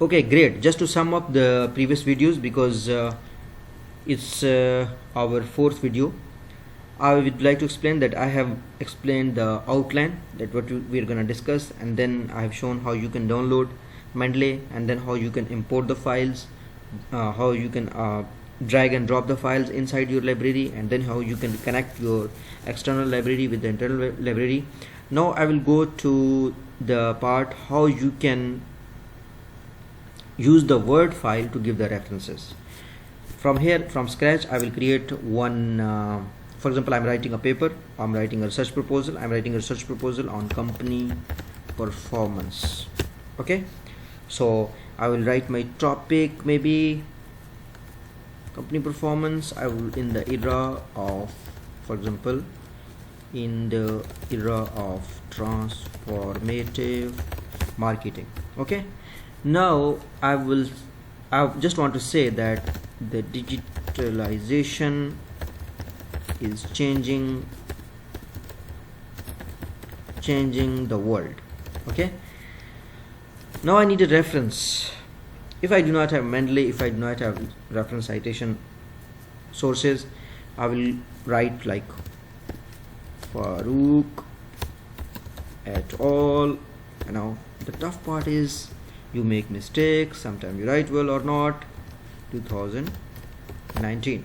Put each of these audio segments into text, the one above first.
Okay, great. Just to sum up the previous videos, because it's our fourth video, I would like to explain that I have explained the outline, that what we're going to discuss, and then I have shown how you can download Mendeley, and then how you can import the files, how you can drag and drop the files inside your library, and then how you can connect your external library with the internal library. Now I will go to the part how you can use the Word file to give the references. From here, from scratch, I will create one. For example, I'm writing a paper, I'm writing a research proposal, on company performance. Okay, so I will write my topic, maybe company performance. I will, in the era of, for example, in the era of transformative marketing. Okay, now I just want to say that the digitalization is changing the world. Okay, now I need a reference. If I do not have Mendeley, if I do not have reference citation sources, I will write like Farooq et al. Now the tough part is you make mistakes, sometimes you write well or not. 2019.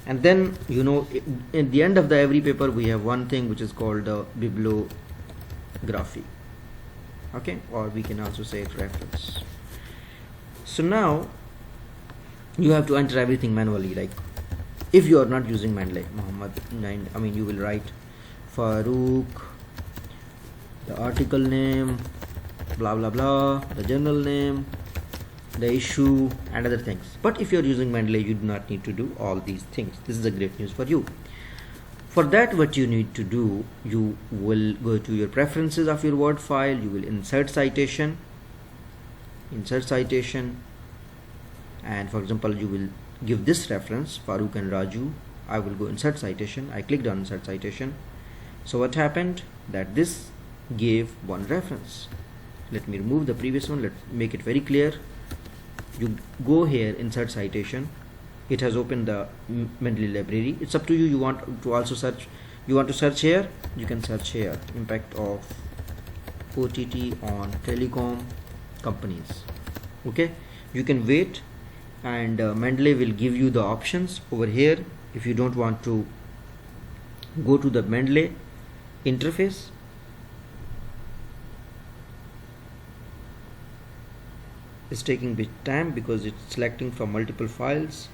And then, you know, in the end of every paper we have one thing which is called bibliography. Okay, or we can also say it reference. So now you have to enter everything manually. Like if you are not using Mendeley, you will write Farooq, the article name, blah blah blah, the journal name, the issue, and other things. But if you're using Mendeley, you do not need to do all these things. This is a great news for you. For that, what you need to do, you will go to your preferences of your Word file, you will insert citation, and for example, you will give this reference, Farooq and Raju. I will go insert citation. I clicked on insert citation. So what happened? That this gave one reference. Let me remove the previous one. Let's make it very clear. You go here, insert citation. It has opened the Mendeley library. It's up to you. You want to also search. You want to search here. You can search here. Impact of OTT on telecom companies. Okay. You can wait, and Mendeley will give you the options over here. If you don't want to go to the Mendeley interface, it's taking bit time because it's selecting from multiple files.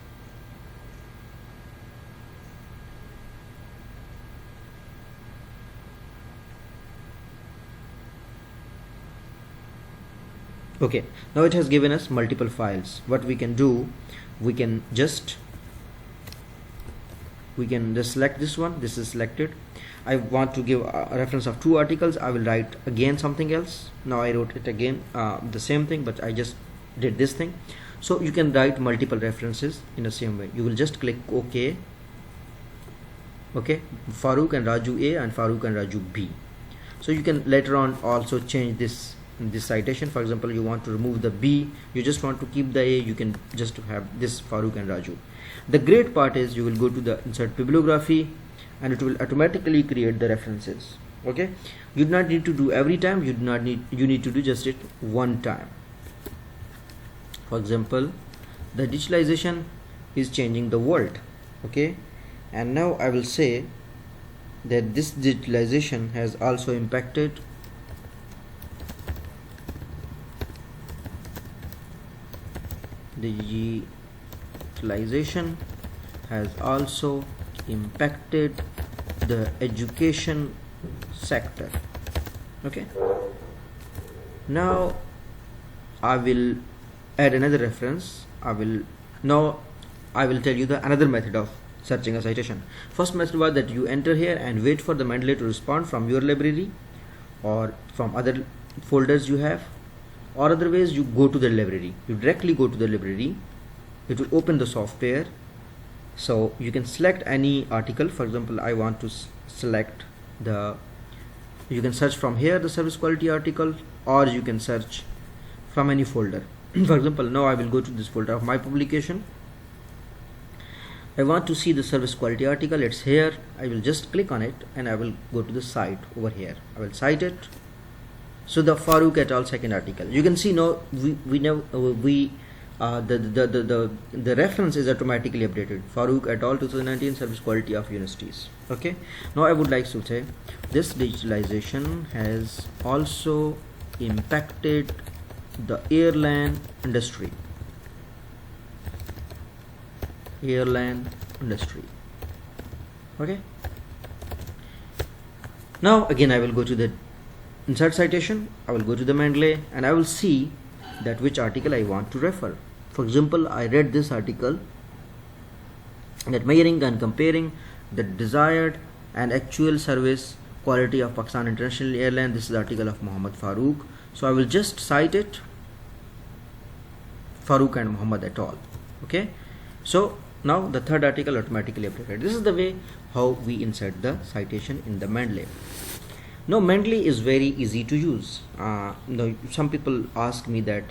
Okay, now it has given us multiple files. What we can do, we can just select this one. This is selected. I want to give a reference of 2 articles. I will write again something else. Now I wrote it again, the same thing, but I just did this thing. So you can write multiple references in the same way. You will just click OK. Okay, Farooq and Raju A and Farooq and Raju B. So you can later on also change this citation. For example, you want to remove the B, you just want to keep the A, you can just have this Farooq and Raju. The great part is you will go to the insert bibliography and it will automatically create the references. Okay, you do not need to do every time. You need to do just it one time. For example, the digitalization is changing the world. Okay, and now I will say that this digitalization has also impacted the education sector. Okay, now I will add another reference. I will tell you the another method of searching a citation. First method was that you enter here and wait for the Mendeley to respond from your library or from other folders you have, or otherwise you go to the library. You directly go to the library. It will open the software. So you can select any article. For example, I want to select you can search from here the service quality article, or you can search from any folder. For example, now I will go to this folder of my publication. I want to see the service quality article. It's here. I will just click on it and I will go to the site over here. I will cite it. So the Farooq et al. Second article. You can see now the reference is automatically updated. Farooq et al. 2019 service quality of universities. Okay. Now I would like to say this digitalization has also impacted the airline industry. Okay. Now again I will go to the insert citation. I will go to the Mendeley and I will see that which article I want to refer. For example, I read this article that measuring and comparing the desired and actual service quality of Pakistan International Airline. This is the article of Muhammad Farooq. So I will just cite it, Farooq and Muhammad et al. Okay. So now the third article automatically updated. This is the way how we insert the citation in the Mendeley. Now Mendeley is very easy to use. Now some people ask me that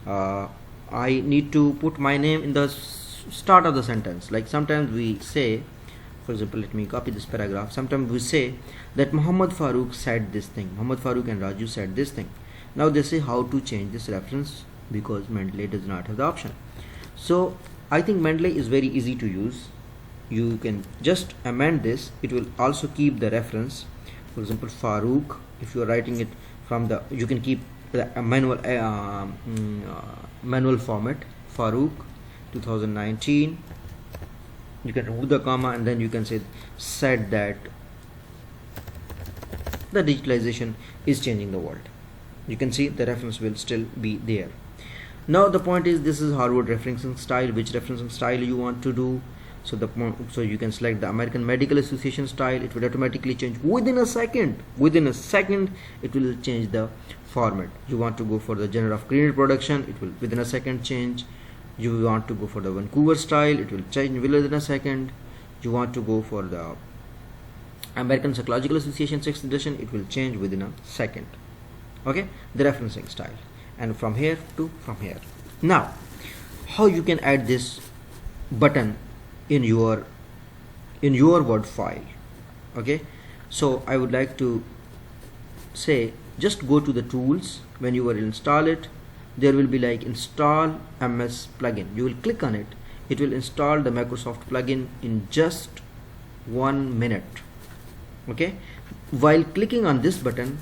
I need to put my name in the start of the sentence. Like sometimes we say, for example, let me copy this paragraph. Sometimes we say that Muhammad Farooq said this thing. Muhammad Farooq and Raju said this thing. Now they say how to change this reference because Mendeley does not have the option. So I think Mendeley is very easy to use. You can just amend this. It will also keep the reference. For example, Farooq, if you are writing it from the, you can keep the manual format, Farooq 2019. You can remove the comma and then you can say said that the digitalization is changing the world. You can see the reference will still be there. Now the point is, this is Harvard referencing style. Which referencing style you want to do? So you can select the American Medical Association style. It will automatically change within a second. Within a second, it will change the format. You want to go for the genre of grenade production, it will within a second change. You want to go for the Vancouver style, it will change within a second. You want to go for the American Psychological Association 6th edition, it will change within a second. Okay, the referencing style. And from here to from here. Now, how you can add this button in your Word file? Okay, so I would like to say, just go to the tools. When you will install it, there will be like install MS plugin. You will click on it. It will install the Microsoft plugin in just 1 minute. Okay, while clicking on this button,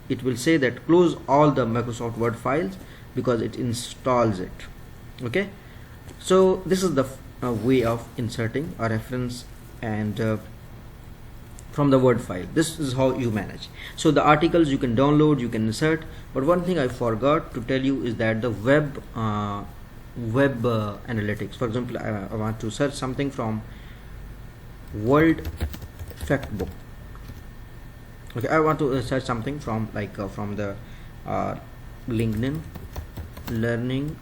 it will say that close all the Microsoft Word files because it installs it. Okay, so this is the way of inserting a reference and from the Word file. This is how you manage. So the articles you can download, you can insert. But one thing I forgot to tell you is that the web analytics. For example, I want to search something from World Factbook. Okay, I want to search something from from the LinkedIn learning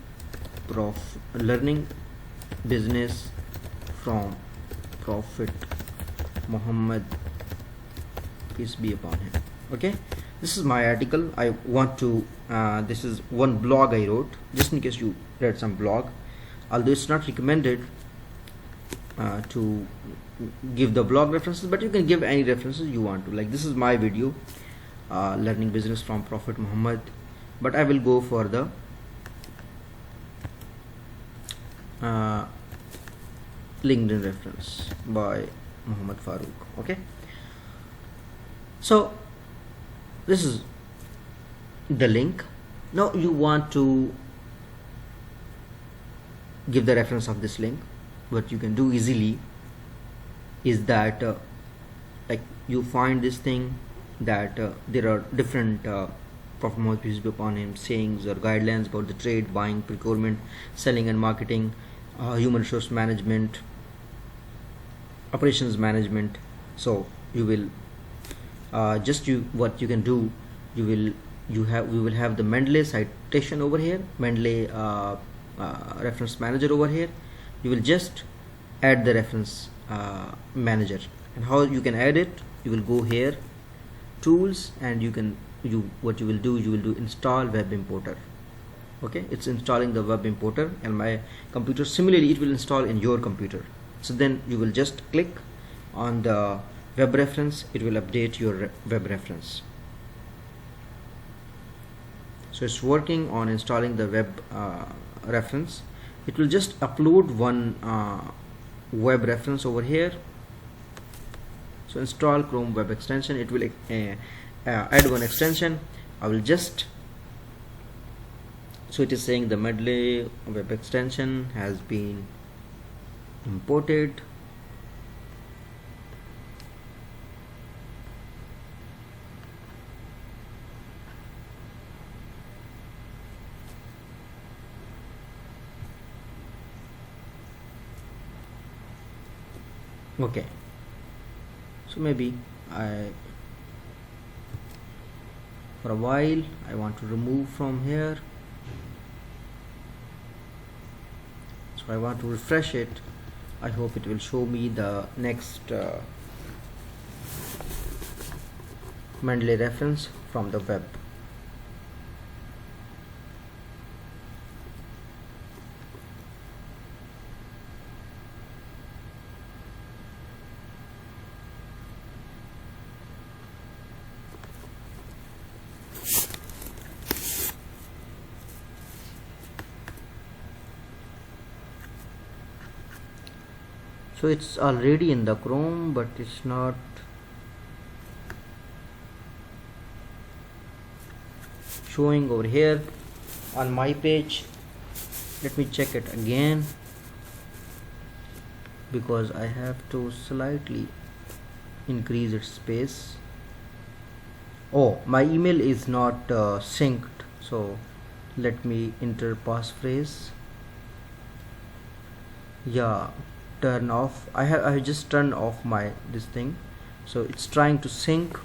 business from Prophet Muhammad, peace be upon him. Okay, this is my article. I want to this is one blog I wrote, just in case you read some blog, although it's not recommended to give the blog references, but you can give any references you want to. Like this is my video, learning business from Prophet Muhammad, but I will go for the LinkedIn reference by Muhammad Farooq. Okay, so this is the link. Now you want to give the reference of this link. What you can do easily is that like you find this thing that there are different Prophet Muhammad, peace be upon him, sayings or guidelines about the trade, buying, procurement, selling and marketing, human resource management, operations management. So you will what you can do, we will have the Mendeley citation over here, Mendeley reference manager over here. You will just add the reference manager. And how you can add it, you will go here, tools, and you can what you will do, install web importer. Okay, it's installing the web importer and my computer. Similarly, it will install in your computer. So then you will just click on the web reference, it will update your web reference. So it's working on installing the web reference. It will just upload one web reference over here. So install Chrome web extension. It will add one extension. I will just, so it is saying the Mendeley web extension has been imported. Okay, so maybe for a while I want to remove from here, so I want to refresh it. I hope it will show me the next Mendeley reference from the web. So it's already in the Chrome, but it's not showing over here on my page. Let me check it again, because I have to slightly increase its space. Oh, my email is not synced, so let me enter passphrase. Yeah, turn off. I have just turned off my this thing, so it's trying to sync.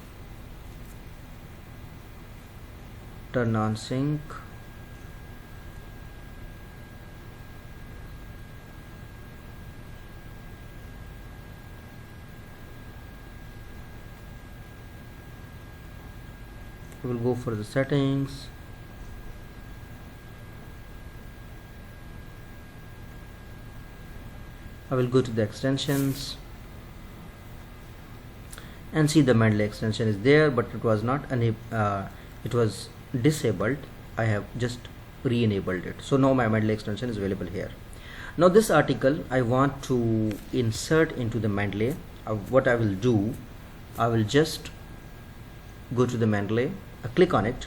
Turn on sync. We will go for the settings. I will go to the extensions and see the Mendeley extension is there, but it was not it was disabled. I have just re-enabled it, so now my Mendeley extension is available here. Now this article I want to insert into the Mendeley. What I will do, I will just go to the Mendeley, click on it,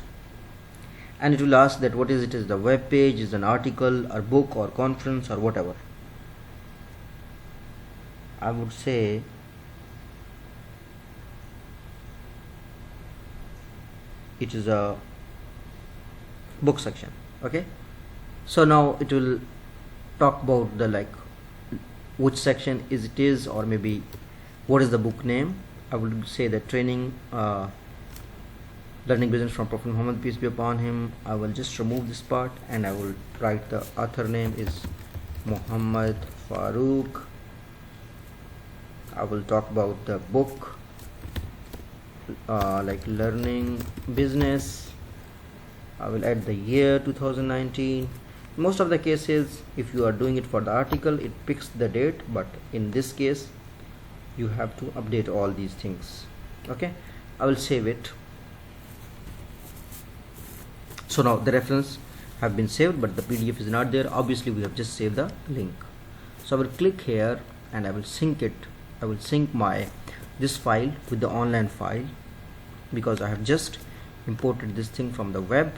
and it will ask that what is it, is the web page, is an article or book or conference or whatever. I would say it is a book section. Okay, so now it will talk about the which section is it is, or maybe what is the book name. I would say that training learning business from Prophet Muhammad, peace be upon him. I will just remove this part and I will write the author name is Muhammad Farooq. I will talk about the book like learning business. I will add the year 2019. Most of the cases, if you are doing it for the article, it picks the date, but in this case you have to update all these things. Okay, I will save it. So now the reference have been saved, but the PDF is not there. Obviously we have just saved the link. So I will click here and I will sync it. I will sync this file with the online file, because I have just imported this thing from the web.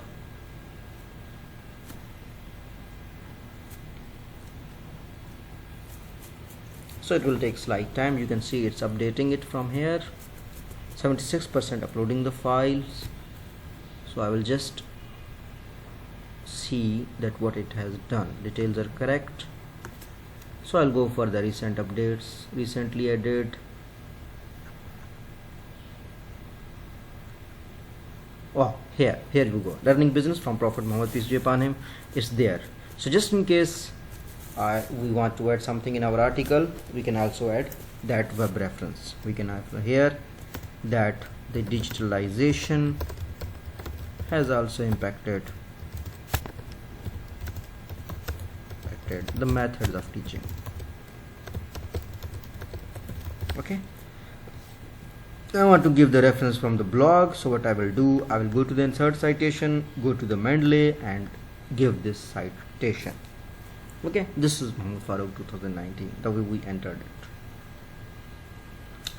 So it will take slight time. You can see it's updating it from here. 76% uploading the files. So I will just see that what it has done. Details are correct. So I'll go for the recent updates, recently added. Oh, here you go. Learning business from Prophet Muhammad, peace be upon him, is there. So just in case we want to add something in our article, we can also add that web reference. We can have here that the digitalization has also impacted the methods of teaching. Okay, I want to give the reference from the blog, so what I will do, I will go to the insert citation, go to the Mendeley and give this citation. Okay, this is Farooq 2019, the way we entered it.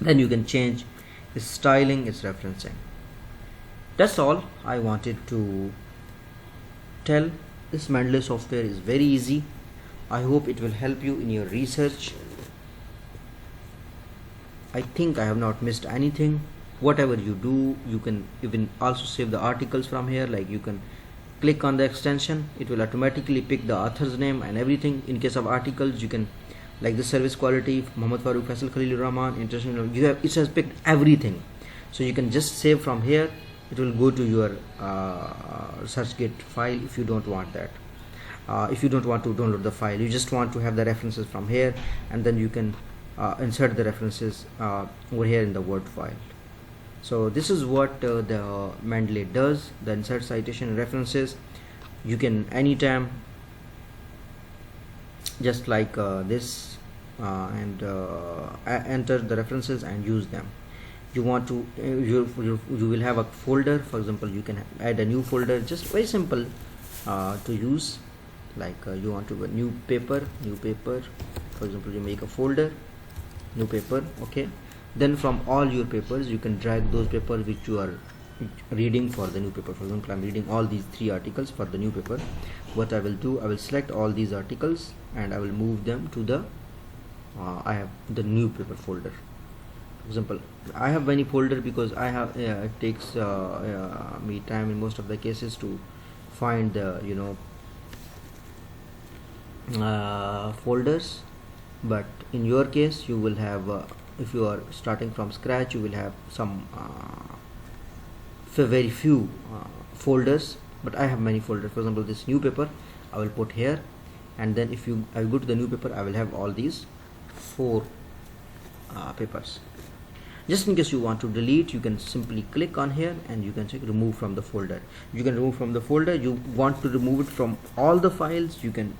Then you can change its styling, its referencing. That's all I wanted to tell. This Mendeley software is very easy. I hope it will help you in your research. I think I have not missed anything. Whatever you do, you can even also save the articles from here. Like you can click on the extension, it will automatically pick the author's name and everything. In case of articles, you can, like the service quality, Muhammad Farooq, Faisal Khalilur Rahman, international, it has picked everything. So you can just save from here. It will go to your SearchGate file if you don't want that. If you don't want to download the file, you just want to have the references from here, and then you can insert the references over here in the Word file. So this is what the Mendeley does, the insert citation references. You can anytime just like this and enter the references and use them. You want to you will have a folder. For example, you can add a new folder, just very simple to use. Like you want to new paper, for example, you make a folder, new paper. Okay, then from all your papers you can drag those papers which you are reading for the new paper. For example, I'm reading all these 3 articles for the new paper. What I will do, I will select all these articles and I will move them to the I have the new paper folder. For example, I have many folder because I have it takes me time in most of the cases to find the folders. But in your case, you will have if you are starting from scratch, you will have some very few folders, but I have many folders. For example, this new paper I will put here, and then if I go to the new paper, I will have all these 4 papers. Just in case you want to delete, you can simply click on here and you can check remove from the folder. You can remove from the folder. You want to remove it from all the files, you can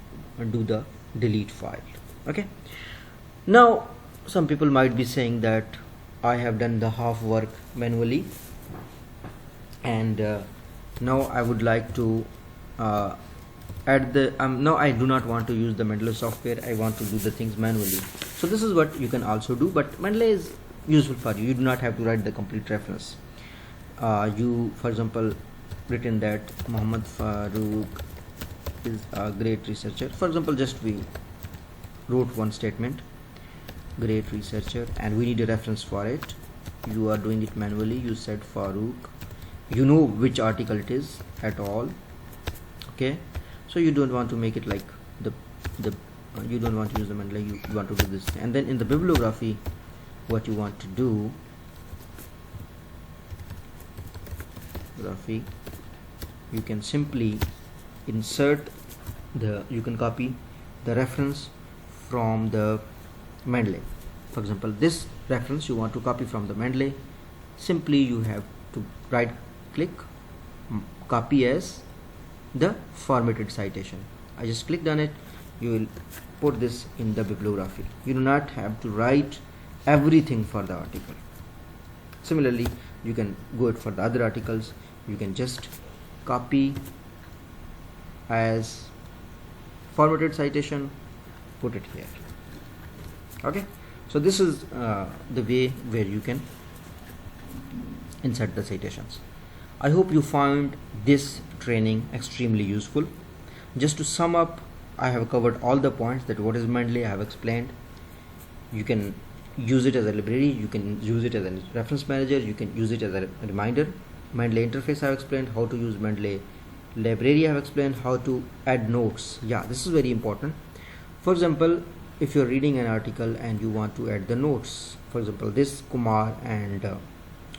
do the delete file. Okay, now some people might be saying that I have done the half work manually, and now I would like to add the now I do not want to use the Mendeley software. I want to do the things manually. So this is what you can also do, but Mendeley is useful for you. You do not have to write the complete reference. You, for example, written that Muhammad Farooq is a great researcher. For example, just we wrote one statement, great researcher, and we need a reference for it. You are doing it manually. You said Farooq, you know which article it is at all. Okay, so you don't want to make it like the you don't want to use the Mendeley, you want to do this. And then in the bibliography, what you want to do, you can simply insert you can copy the reference from the Mendeley. For example, this reference you want to copy from the Mendeley. Simply you have to right click, copy as the formatted citation. I just clicked on it. You will put this in the bibliography. You do not have to write everything for the article. Similarly, you can go it for the other articles. You can just copy as formatted citation, put it here. Okay, so this is the way where you can insert the citations. I hope you found this training extremely useful. Just to sum up, I have covered all the points. That what is Mendeley, I have explained. You can use it as a library, you can use it as a reference manager, you can use it as a reminder. Mendeley interface I have explained, how to use Mendeley library I have explained, how to add notes. Yeah, this is very important. For example, if you're reading an article and you want to add the notes, for example, this Kumar and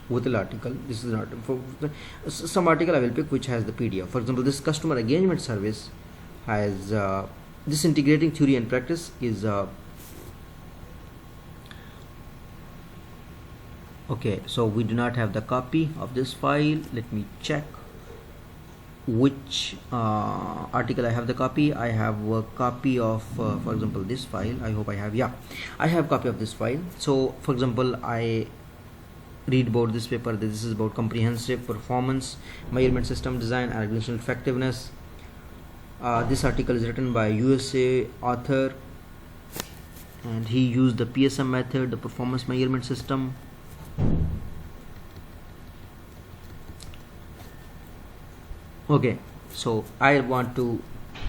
Wutal article, this is not for some article I will pick which has the PDF. For example, this customer engagement service has this integrating theory and practice is okay, so we do not have the copy of this file. Let me check. which article I have the copy. I have a copy of for example this file. I hope I have, yeah, I have copy of this file. So for example, I read about this paper. This is about comprehensive performance measurement system design and organizational effectiveness. This article is written by a USA author, and he used the PSM method, the performance measurement system. Okay, so I want to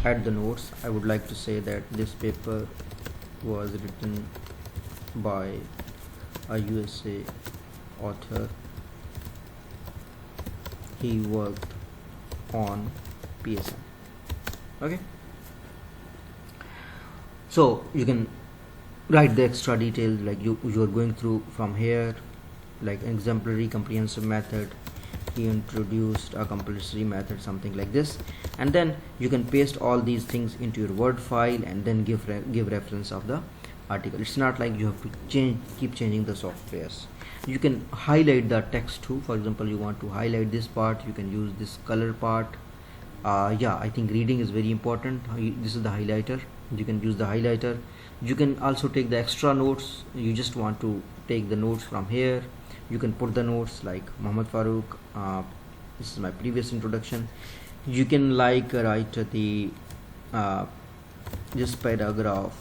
add the notes. I would like to say that this paper was written by a USA author. He worked on PSM. Okay, so you can write the extra details, like you are going through from here, like exemplary comprehensive method. He introduced a compulsory method, something like this, and then you can paste all these things into your Word file and then give reference of the article. It's not like you have to keep changing the softwares. You can highlight the text too. For example, you want to highlight this part, you can use this color part. Yeah, I think reading is very important. This is the highlighter. You can use the highlighter. You can also take the extra notes. You just want to take the notes from here. You can put the notes like Muhammad Farooq. This is my previous introduction. You can like write the this paragraph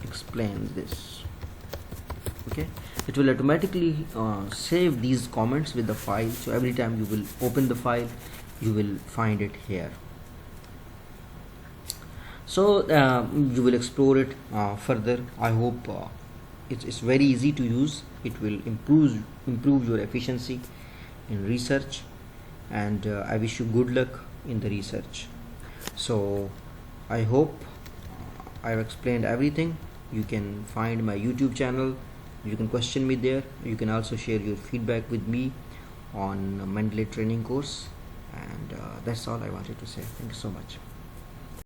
explains this. Okay, it will automatically save these comments with the file. So every time you will open the file, you will find it here. So you will explore it further. I hope it's very easy to use. It will improve your efficiency in research, and I wish you good luck in the research. So I hope I've explained everything. You can find my YouTube channel. You can question me there. You can also share your feedback with me on Mendeley training course, and that's all I wanted to say. Thank you so much.